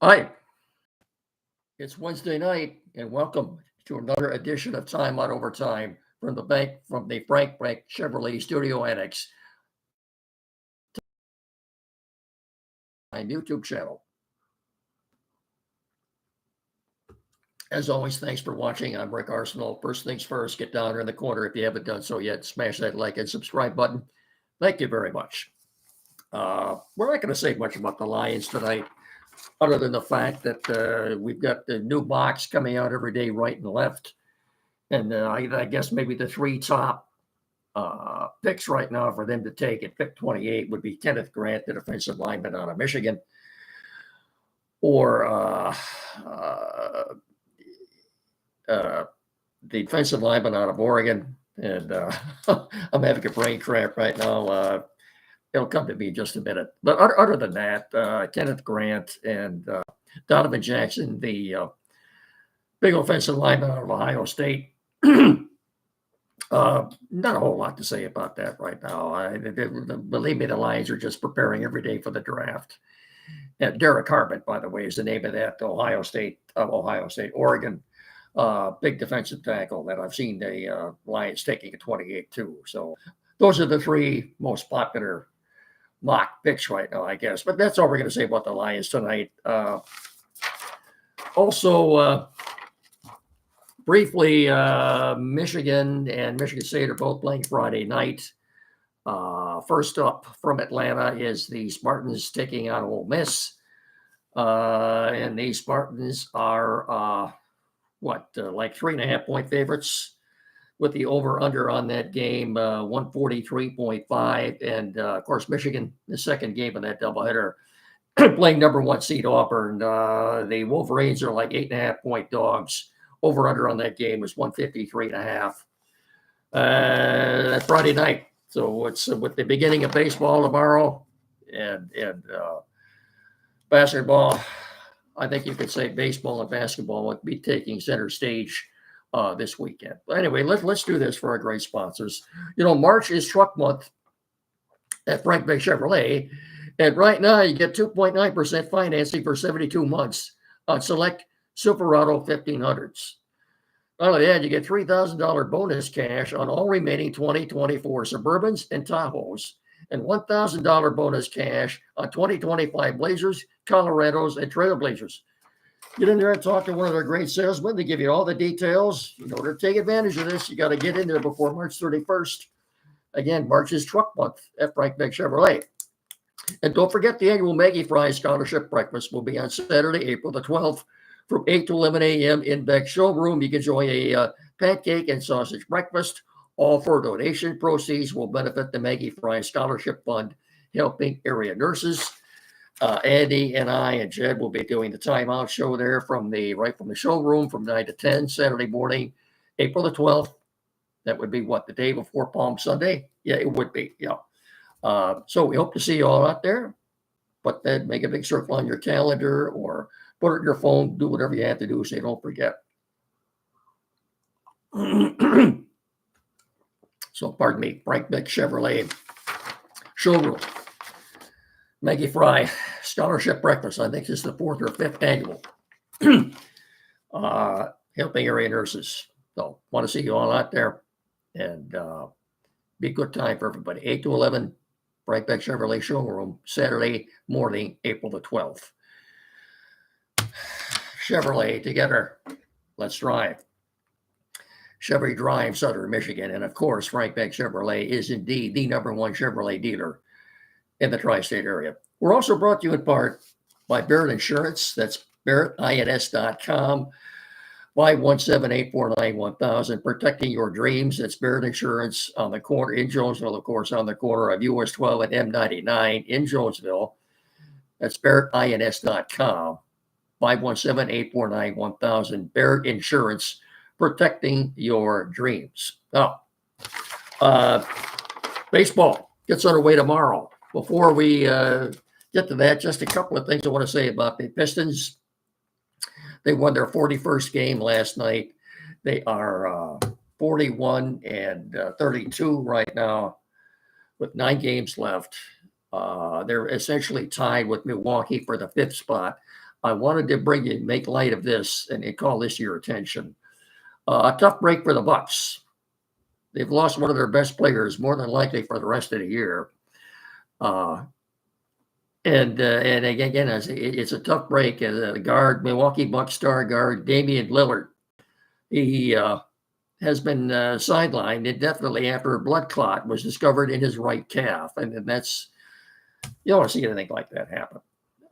Hi, it's Wednesday night, and welcome to another edition of Time Out Over Time from the Frank Bank Chevrolet Studio Annex, my YouTube channel. As always, thanks for watching. I'm Rick Arsenal. First things first, get down there in the corner if you haven't done so yet. Smash that like and subscribe button. Thank you very much. We're not going to say much about the Lions tonight, other than the fact that we've got the new box coming out every day, right and left. And I guess maybe the three top picks right now for them to take at pick 28 would be Kenneth Grant, the defensive lineman out of Michigan, or the defensive lineman out of Oregon. And I'm having a brain cramp right now. It'll come to me in just a minute. But other than that, Kenneth Grant and Donovan Jackson, the big offensive lineman out of Ohio State. Not a whole lot to say about that right now. Believe me, the Lions are just preparing every day for the draft. And Derek Harbin, by the way, is the name of that Ohio State, Oregon, big defensive tackle that I've seen the Lions taking at 28 too. So those are the three most popular mock picks right now, I guess. But that's all we're going to say about the Lions tonight. Also, briefly, Michigan and Michigan State are both playing Friday night. First up from Atlanta is the Spartans taking on Ole Miss. And the Spartans are, like 3.5-point favorites, with the over-under on that game, 143.5. And, of course, Michigan, the second game of that doubleheader, playing number one seed Auburn. The Wolverines are like 8.5-point dogs. Over-under on that game is 153.5. That's Friday night. So it's with the beginning of baseball tomorrow and basketball. I think you could say baseball and basketball would be taking center stage this weekend. But anyway, let's do this for our great sponsors. You know, March is truck month at Frank Bank Chevrolet. And right now you get 2.9% financing for 72 months on select Silverado 1500s. Not only that, you get $3,000 bonus cash on all remaining 2024 Suburbans and Tahoes, and $1,000 bonus cash on 2025 Blazers, Colorados, and Trailblazers. Get in there and talk to one of their great salesmen. They give you all the details. In order to take advantage of this, you got to get in there before March 31st. Again, March is truck month at Frank Bank Chevrolet. And don't forget the annual Maggie Fry Scholarship Breakfast will be on Saturday, April the 12th, from 8 to 11 a.m. in Beck Showroom. You can enjoy a pancake and sausage breakfast. All for donation proceeds will benefit the Maggie Fry Scholarship Fund, helping area nurses. Andy and I and Jed will be doing the timeout show there from the showroom from 9 to 10 Saturday morning, April the 12th. That would be the day before Palm Sunday? Yeah, it would be. Yeah. So we hope to see you all out there. But then make a big circle on your calendar or put it in your phone. Do whatever you have to do so you don't forget. So pardon me, Frank Beck Chevrolet showroom. Maggie Fry Scholarship Breakfast. I think this is the 4th or 5th annual. Helping area nurses. So want to see you all out there and be a good time for everybody. 8 to 11, Frank Beck Chevrolet showroom, Saturday morning, April the 12th. Chevrolet together. Let's drive. Chevy Drive, Southern Michigan. And of course, Frank Beck Chevrolet is indeed the number one Chevrolet dealer in the tri-state area. We're also brought to you in part by Barrett Insurance. That's BarrettINS.com. 517-849-1000. Protecting your dreams. That's Barrett Insurance on the corner in Jonesville, of course, on the corner of US 12 and M99 in Jonesville. That's BarrettINS.com. 517-849-1000. Barrett Insurance, protecting your dreams. Now, baseball gets underway tomorrow. Before we get to that, just a couple of things I want to say about the Pistons. They won their 41st game last night. They are 41 and 32 right now with 9 games left. They're essentially tied with Milwaukee for the 5th spot. I wanted to make light of this and call this to your attention. A tough break for the Bucks. They've lost one of their best players, more than likely for the rest of the year. Uh, and again, it's a tough break. As a guard, Milwaukee Bucks star guard Damian Lillard, he has been sidelined indefinitely after a blood clot was discovered in his right calf, and that's, you don't want to see anything like that happen.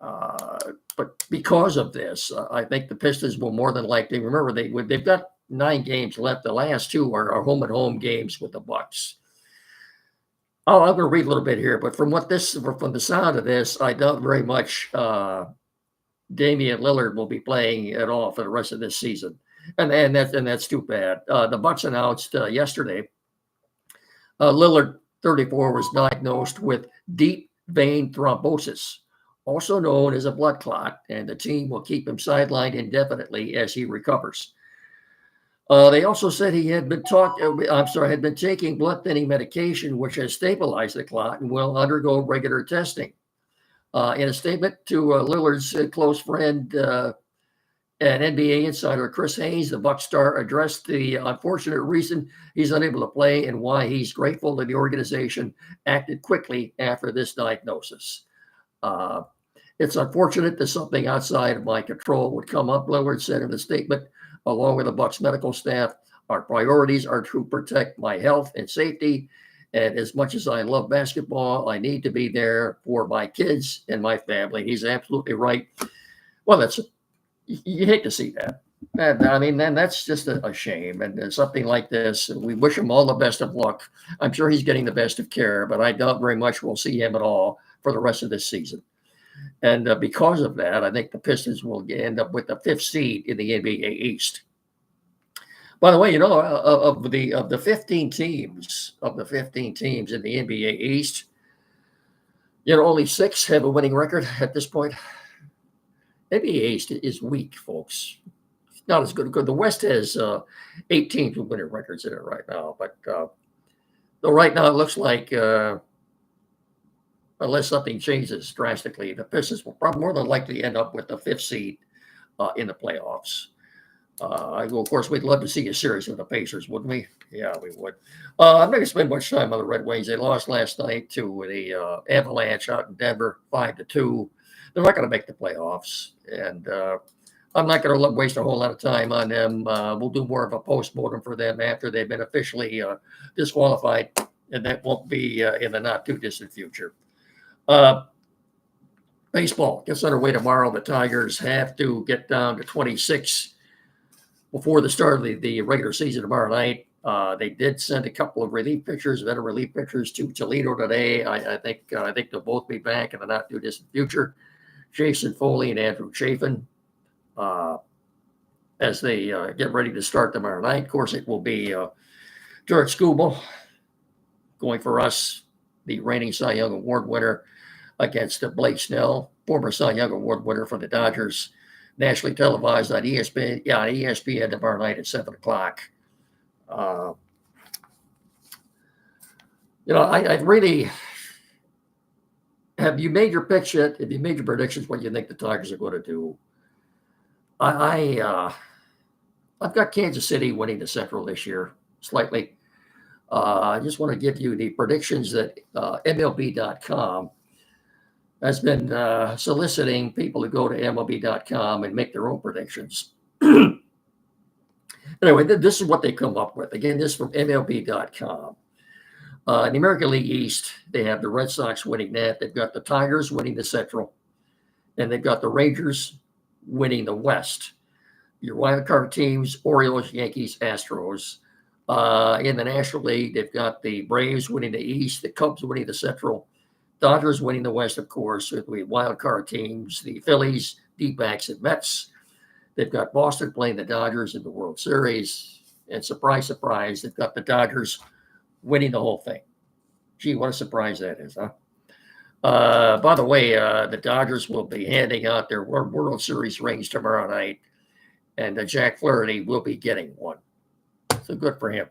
But because of this, I think the Pistons will more than likely, remember they've got 9 games left. The last 2 are home games with the Bucks. Oh, I'm going to read a little bit here, but from the sound of this, I doubt very much Damian Lillard will be playing at all for the rest of this season, and that's too bad. The Bucks announced yesterday Lillard, 34, was diagnosed with deep vein thrombosis, also known as a blood clot, and the team will keep him sidelined indefinitely as he recovers. They also said he had been taking blood thinning medication, which has stabilized the clot and will undergo regular testing. In a statement to Lillard's close friend and NBA insider Chris Haynes, the Bucs star addressed the unfortunate reason he's unable to play and why he's grateful that the organization acted quickly after this diagnosis. It's unfortunate that something outside of my control would come up, Lillard said in the statement. Along with the Bucs medical staff, our priorities are to protect my health and safety. And as much as I love basketball, I need to be there for my kids and my family. He's absolutely right. Well, you hate to see that. Then that's just a shame. And something like this, we wish him all the best of luck. I'm sure he's getting the best of care, but I doubt very much we'll see him at all for the rest of this season. And because of that, I think the Pistons will end up with the 5th seed in the NBA East. By the way, of the 15 teams in the NBA East, only 6 have a winning record at this point. NBA East is weak, folks. It's not as good. The West has 8 teams with winning records in it right now, but though right now it looks like. Unless something changes drastically, the Pistons will probably more than likely end up with the 5th seed in the playoffs. Of course, we'd love to see a series with the Pacers, wouldn't we? Yeah, we would. I'm not going to spend much time on the Red Wings. They lost last night to the Avalanche out in Denver, 5-2. They're not going to make the playoffs, and I'm not going to waste a whole lot of time on them. We'll do more of a postmortem for them after they've been officially disqualified, and that won't be in the not too distant future. Baseball gets underway tomorrow. The Tigers have to get down to 26 before the start of the regular season tomorrow night. They did send a couple of veteran relief pitchers to Toledo today. I think they'll both be back in the not too distant future. Jason Foley and Andrew Chafin, as they get ready to start tomorrow night. Of course, it will be Jared Skubal going for us, the reigning Cy Young Award winner, against Blake Snell, former Cy Young Award winner for the Dodgers, nationally televised on ESPN. Yeah, on ESPN tomorrow night at 7:00. I really have you made your picks yet? Have you made your predictions? What you think the Tigers are going to do? I've got Kansas City winning the Central this year slightly. I just want to give you the predictions that MLB.com has been soliciting people to go to MLB.com and make their own predictions. Anyway, this is what they come up with. Again, this is from MLB.com. In the American League East, they have the Red Sox winning that. They've got the Tigers winning the Central. And they've got the Rangers winning the West. Your wild card teams, Orioles, Yankees, Astros. In the National League, they've got the Braves winning the East, the Cubs winning the Central, Dodgers winning the West, of course, with the wild card teams, the Phillies, D-backs, and Mets. They've got Boston playing the Dodgers in the World Series. And surprise, surprise, they've got the Dodgers winning the whole thing. Gee, what a surprise that is, huh? By the way, the Dodgers will be handing out their World Series rings tomorrow night, and Jack Flaherty will be getting one. So good for him.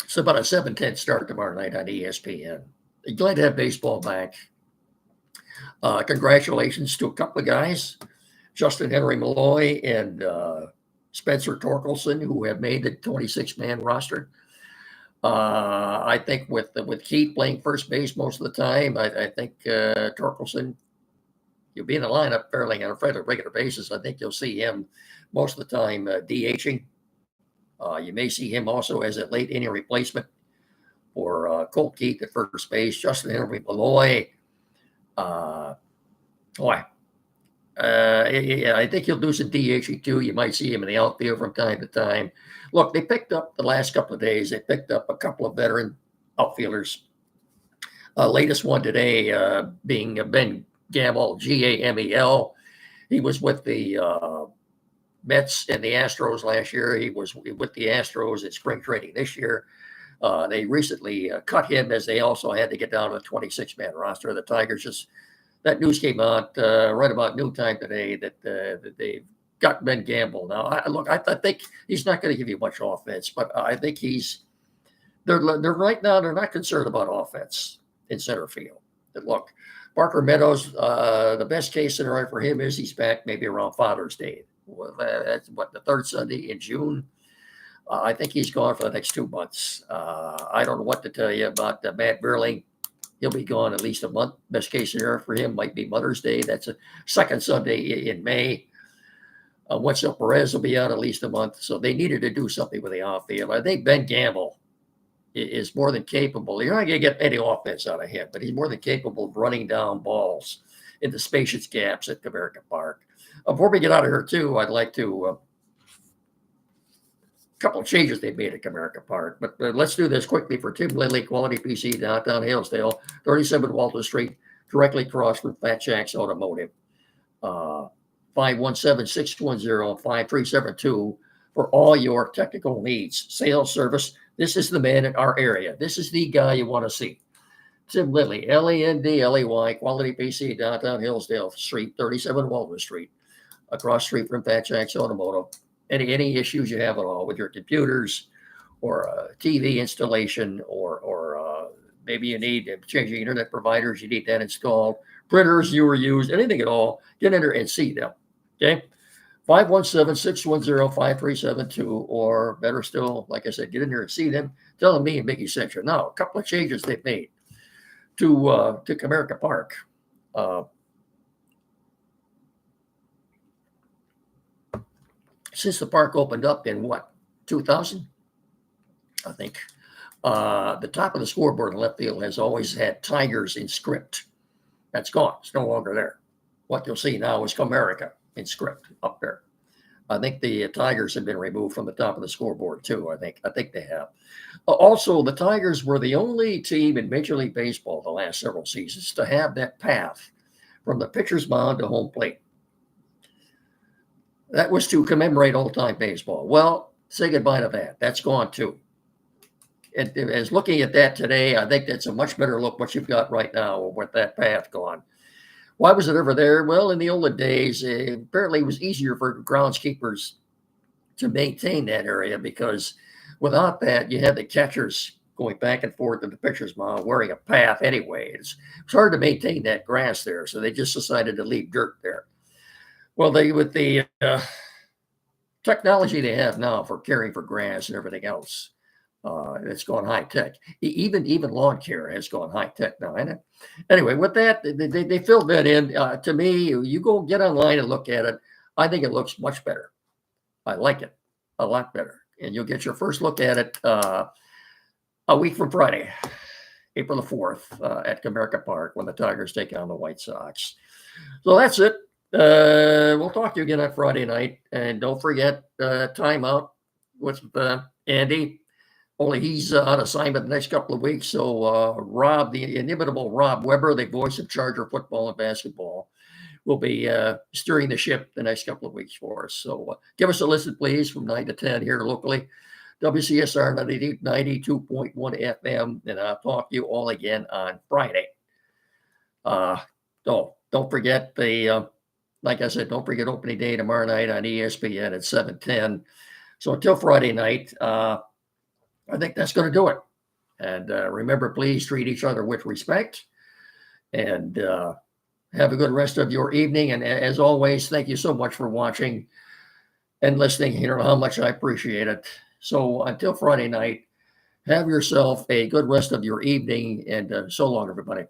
It's about a 7:10 start tomorrow night on ESPN. Glad to have baseball back. Congratulations to a couple of guys, Justin Henry Malloy and Spencer Torkelson, who have made the 26-man roster. I think with Keith playing first base most of the time, I think Torkelson, you'll be in the lineup fairly on a regular basis. I think you'll see him most of the time DHing. You may see him also as a late inning replacement for Colt Keith at first base. Justin Henry Malloy. I think he'll do some DHing too. You might see him in the outfield from time to time. Look, they picked up the last couple of days. They picked up a couple of veteran outfielders. Latest one today being Ben Gamel, Gamel. He was with the Mets and the Astros last year. He was with the Astros in spring training this year. They recently cut him as they also had to get down to a 26-man roster. The Tigers that news came out right about noontime today that they've got Ben Gamble. Now, I think he's not going to give you much offense, but I think they're right now, they're not concerned about offense in center field. Look, Parker Meadows, the best case scenario for him is he's back maybe around Father's Day. Well, that's the third Sunday in June. I think he's gone for the next 2 months. I don't know what to tell you about Matt Vierling. He'll be gone at least a month. Best case scenario for him might be Mother's Day. That's a second Sunday in May. Wetzel Perez will be out at least a month. So they needed to do something with the outfield. I think Ben Gamble is more than capable. You're not going to get any offense out of him, but he's more than capable of running down balls into spacious gaps at Comerica Park. Before we get out of here, too, I'd like to couple of changes they made at Comerica Park, but let's do this quickly for Tim Lindley, Quality PC, downtown Hillsdale, 37 Walter Street, directly across from Fat Jack's Automotive. 517-610-5372 for all your technical needs, sales, service. This is the man in our area. This is the guy you want to see. Tim Lindley, Lendley, Quality PC, downtown Hillsdale Street, 37 Walter Street, across street from Fat Jack's Automotive. Any issues you have at all with your computers or TV installation or maybe you need changing internet providers, you need that installed, printers you were used, anything at all, get in there and see them. Okay. 517-610-5372, or better still, like I said, get in there and see them. Tell them me and Mickey sent you. Now, a couple of changes they've made to Comerica Park. Since the park opened up in 2000, I think, the top of the scoreboard in left field has always had Tigers in script. That's gone. It's no longer there. What you'll see now is Comerica in script up there. I think the Tigers have been removed from the top of the scoreboard too. I think they have. Also, the Tigers were the only team in Major League Baseball the last several seasons to have that path from the pitcher's mound to home plate. That was to commemorate old-time baseball. Well, say goodbye to that. That's gone too. And as looking at that today, I think that's a much better look what you've got right now with that path gone. Why was it ever there? Well, in the olden days, apparently it was easier for groundskeepers to maintain that area because without that, you had the catchers going back and forth in the pitcher's mound wearing a path anyway. It's hard to maintain that grass there, so they just decided to leave dirt there. Well, with the technology they have now for caring for grass and everything else, it's gone high tech. Even lawn care has gone high tech now. And anyway, with that, they filled that in. To me, you go get online and look at it. I think it looks much better. I like it a lot better. And you'll get your first look at it a week from Friday, April the 4th, at Comerica Park when the Tigers take on the White Sox. So that's it. We'll talk to you again on Friday night. And don't forget timeout with Andy. Only he's on assignment the next couple of weeks. So Rob, the inimitable Rob Weber, the voice of Charger football and basketball, will be steering the ship the next couple of weeks for us. So give us a listen, please, from 9 to 10 here locally. WCSR 92.1 FM. And I'll talk to you all again on Friday. Don't forget like I said, don't forget opening day tomorrow night on ESPN at 7:10. So until Friday night, I think that's going to do it. And remember, please treat each other with respect. And have a good rest of your evening. And as always, thank you so much for watching and listening. You know how much I appreciate it. So until Friday night, have yourself a good rest of your evening. And so long, everybody.